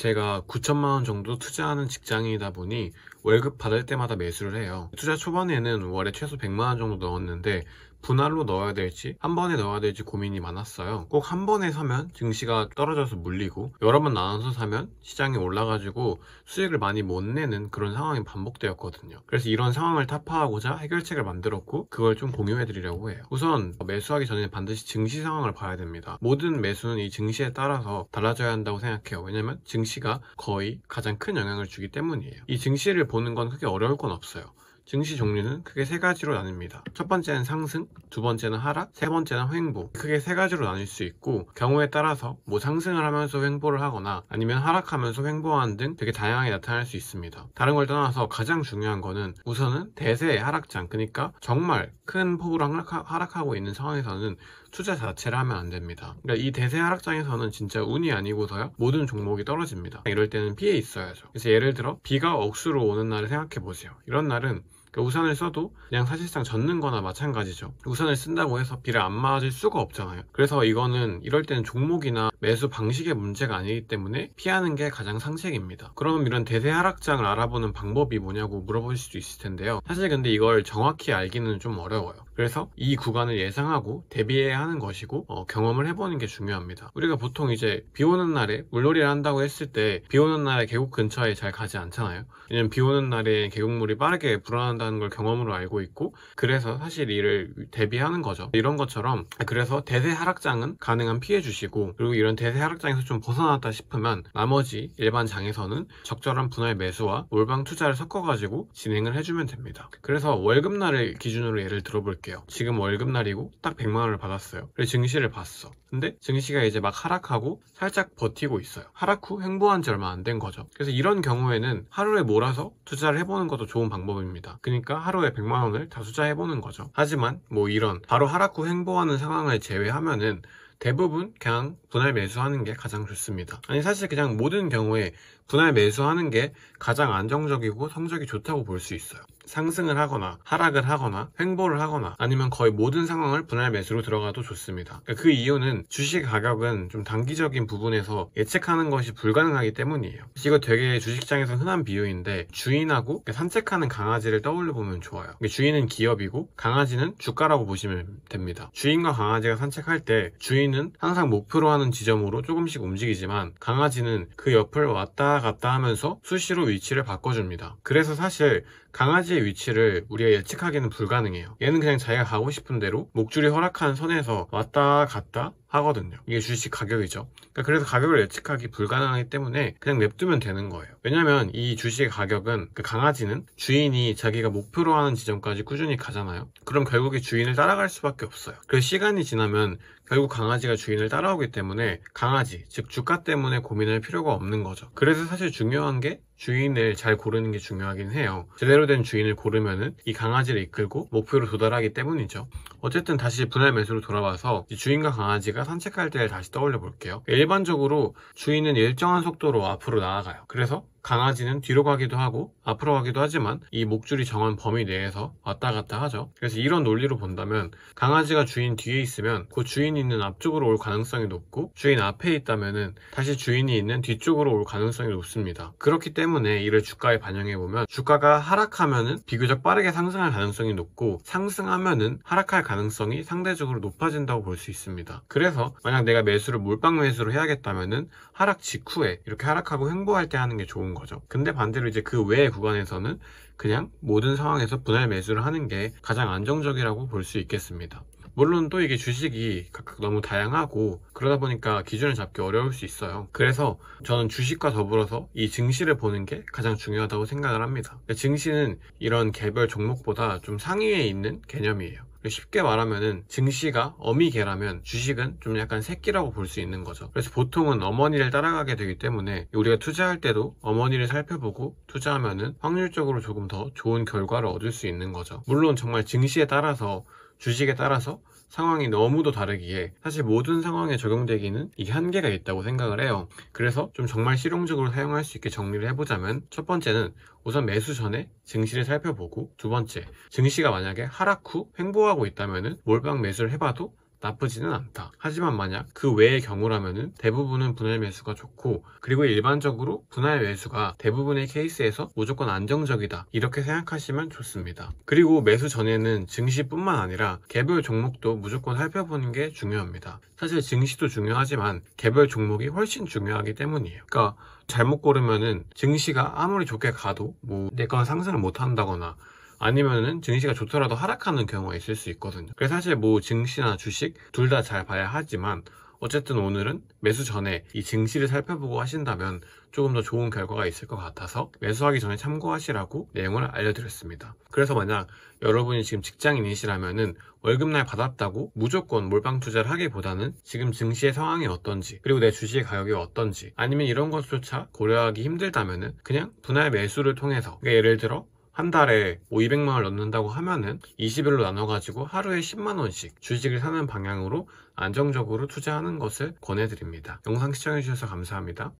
제가 9천만 원 정도 투자하는 직장인이다 보니 월급 받을 때마다 매수를 해요. 투자 초반에는 월에 최소 100만 원 정도 넣었는데 분할로 넣어야 될지 한 번에 넣어야 될지 고민이 많았어요. 꼭 한 번에 사면 증시가 떨어져서 물리고 여러 번 나눠서 사면 시장이 올라가지고 수익을 많이 못 내는 그런 상황이 반복되었거든요. 그래서 이런 상황을 타파하고자 해결책을 만들었고 그걸 좀 공유해 드리려고 해요. 우선 매수하기 전에 반드시 증시 상황을 봐야 됩니다. 모든 매수는 이 증시에 따라서 달라져야 한다고 생각해요. 왜냐면 증시가 거의 가장 큰 영향을 주기 때문이에요. 이 증시를 보는 건 크게 어려울 건 없어요. 증시 종류는 크게 세 가지로 나뉩니다. 첫 번째는 상승, 두 번째는 하락, 세 번째는 횡보. 크게 세 가지로 나뉠 수 있고 경우에 따라서 상승을 하면서 횡보를 하거나 아니면 하락하면서 횡보하는 등 되게 다양하게 나타날 수 있습니다. 다른 걸 떠나서 가장 중요한 거는 우선은 대세의 하락장, 그러니까 정말 큰 폭으로 하락하고 있는 상황에서는 투자 자체를 하면 안 됩니다. 그러니까 이 대세 하락장에서는 진짜 운이 아니고서야 모든 종목이 떨어집니다. 이럴 때는 피해 있어야죠. 그래서 예를 들어 비가 억수로 오는 날을 생각해 보세요. 이런 날은 우산을 써도 그냥 사실상 젖는 거나 마찬가지죠. 우산을 쓴다고 해서 비를 안 맞을 수가 없잖아요. 그래서 이거는 이럴 때는 종목이나 매수 방식의 문제가 아니기 때문에 피하는 게 가장 상책입니다. 그럼 이런 대세 하락장을 알아보는 방법이 뭐냐고 물어보실 수도 있을 텐데요. 사실 근데 이걸 정확히 알기는 좀 어려워요. 그래서 이 구간을 예상하고 대비해야 하는 것이고 경험을 해보는 게 중요합니다. 우리가 보통 이제 비 오는 날에 물놀이를 한다고 했을 때 비 오는 날에 계곡 근처에 잘 가지 않잖아요. 왜냐면 비 오는 날에 계곡물이 빠르게 불어난다는 걸 경험으로 알고 있고 그래서 사실 이를 대비하는 거죠. 이런 것처럼 그래서 대세 하락장은 가능한 피해 주시고 그리고 이런 대세 하락장에서 좀 벗어났다 싶으면 나머지 일반 장에서는 적절한 분할 매수와 몰빵 투자를 섞어가지고 진행을 해주면 됩니다. 그래서 월급날을 기준으로 예를 들어볼게요. 지금 월급날이고 딱 100만 원을 받았어요. 그래서 증시를 봤어. 근데 증시가 이제 막 하락하고 살짝 버티고 있어요. 하락 후 횡보한 지 얼마 안 된 거죠. 그래서 이런 경우에는 하루에 몰아서 투자를 해보는 것도 좋은 방법입니다. 그러니까 하루에 100만 원을 다 투자해보는 거죠. 하지만 이런 바로 하락 후 횡보하는 상황을 제외하면은 대부분 그냥 분할 매수하는 게 가장 좋습니다. 아니 사실 그냥 모든 경우에 분할 매수하는 게 가장 안정적이고 성적이 좋다고 볼 수 있어요. 상승을 하거나 하락을 하거나 횡보를 하거나 아니면 거의 모든 상황을 분할 매수로 들어가도 좋습니다. 그 이유는 주식 가격은 좀 단기적인 부분에서 예측하는 것이 불가능하기 때문이에요. 이거 되게 주식시장에서 흔한 비유인데 주인하고 산책하는 강아지를 떠올려 보면 좋아요. 주인은 기업이고 강아지는 주가라고 보시면 됩니다. 주인과 강아지가 산책할 때 주인은 항상 목표로 하는 지점으로 조금씩 움직이지만 강아지는 그 옆을 왔다 갔다 하면서 수시로 위치를 바꿔줍니다. 그래서 사실 강아지의 위치를 우리가 예측하기는 불가능해요. 얘는 그냥 자기가 가고 싶은 대로 목줄이 허락한 선에서 왔다 갔다 하거든요. 이게 주식 가격이죠. 그래서 가격을 예측하기 불가능하기 때문에 그냥 냅두면 되는 거예요. 왜냐면 이 주식 가격은 강아지는 주인이 자기가 목표로 하는 지점까지 꾸준히 가잖아요. 그럼 결국에 주인을 따라갈 수밖에 없어요. 그래서 시간이 지나면 결국 강아지가 주인을 따라오기 때문에 강아지, 즉 주가 때문에 고민할 필요가 없는 거죠. 그래서 사실 중요한 게 주인을 잘 고르는 게 중요하긴 해요. 제대로 된 주인을 고르면은 이 강아지를 이끌고 목표로 도달하기 때문이죠. 어쨌든 다시 분할 매수로 돌아와서 주인과 강아지가 산책할 때를 다시 떠올려 볼게요. 일반적으로 주인은 일정한 속도로 앞으로 나아가요. 그래서 강아지는 뒤로 가기도 하고 앞으로 가기도 하지만 이 목줄이 정한 범위 내에서 왔다 갔다 하죠. 그래서 이런 논리로 본다면 강아지가 주인 뒤에 있으면 그 주인이 있는 앞쪽으로 올 가능성이 높고 주인 앞에 있다면은 다시 주인이 있는 뒤쪽으로 올 가능성이 높습니다. 그렇기 때문에 이를 주가에 반영해보면 주가가 하락하면은 비교적 빠르게 상승할 가능성이 높고 상승하면은 하락할 가능성이 상대적으로 높아진다고 볼 수 있습니다. 그래서 만약 내가 매수를 몰빵 매수로 해야겠다면은 하락 직후에 이렇게 하락하고 횡보할 때 하는 게 좋은 거죠. 근데 반대로 이제 그 외의 구간에서는 그냥 모든 상황에서 분할 매수를 하는 게 가장 안정적이라고 볼 수 있겠습니다. 물론 또 이게 주식이 각각 너무 다양하고 그러다 보니까 기준을 잡기 어려울 수 있어요. 그래서 저는 주식과 더불어서 이 증시를 보는 게 가장 중요하다고 생각을 합니다. 증시는 이런 개별 종목보다 좀 상위에 있는 개념이에요. 쉽게 말하면은 증시가 어미개라면 주식은 좀 약간 새끼라고 볼 수 있는 거죠. 그래서 보통은 어머니를 따라가게 되기 때문에 우리가 투자할 때도 어머니를 살펴보고 투자하면은 확률적으로 조금 더 좋은 결과를 얻을 수 있는 거죠. 물론 정말 증시에 따라서 주식에 따라서 상황이 너무도 다르기에 사실 모든 상황에 적용되기는 이게 한계가 있다고 생각을 해요. 그래서 좀 정말 실용적으로 사용할 수 있게 정리를 해보자면 첫 번째는 우선 매수 전에 증시를 살펴보고 두 번째, 증시가 만약에 하락 후 횡보하고 있다면 몰빵 매수를 해봐도 나쁘지는 않다. 하지만 만약 그 외의 경우라면은 대부분은 분할 매수가 좋고, 그리고 일반적으로 분할 매수가 대부분의 케이스에서 무조건 안정적이다, 이렇게 생각하시면 좋습니다. 그리고 매수 전에는 증시뿐만 아니라 개별 종목도 무조건 살펴보는 게 중요합니다. 사실 증시도 중요하지만 개별 종목이 훨씬 중요하기 때문이에요. 그러니까 잘못 고르면은 증시가 아무리 좋게 가도 뭐 내 건 상승을 못 한다거나 아니면은 증시가 좋더라도 하락하는 경우가 있을 수 있거든요. 그래서 사실 뭐 증시나 주식 둘 다 잘 봐야 하지만, 어쨌든 오늘은 매수 전에 이 증시를 살펴보고 하신다면 조금 더 좋은 결과가 있을 것 같아서 매수하기 전에 참고하시라고 내용을 알려드렸습니다. 그래서 만약 여러분이 지금 직장인이시라면은 월급날 받았다고 무조건 몰빵 투자를 하기보다는 지금 증시의 상황이 어떤지, 그리고 내 주식의 가격이 어떤지, 아니면 이런 것조차 고려하기 힘들다면은 그냥 분할 매수를 통해서, 그러니까 예를 들어 한 달에 200만 원을 넣는다고 하면은 20일로 나눠가지고 하루에 10만 원씩 주식을 사는 방향으로 안정적으로 투자하는 것을 권해드립니다. 영상 시청해주셔서 감사합니다.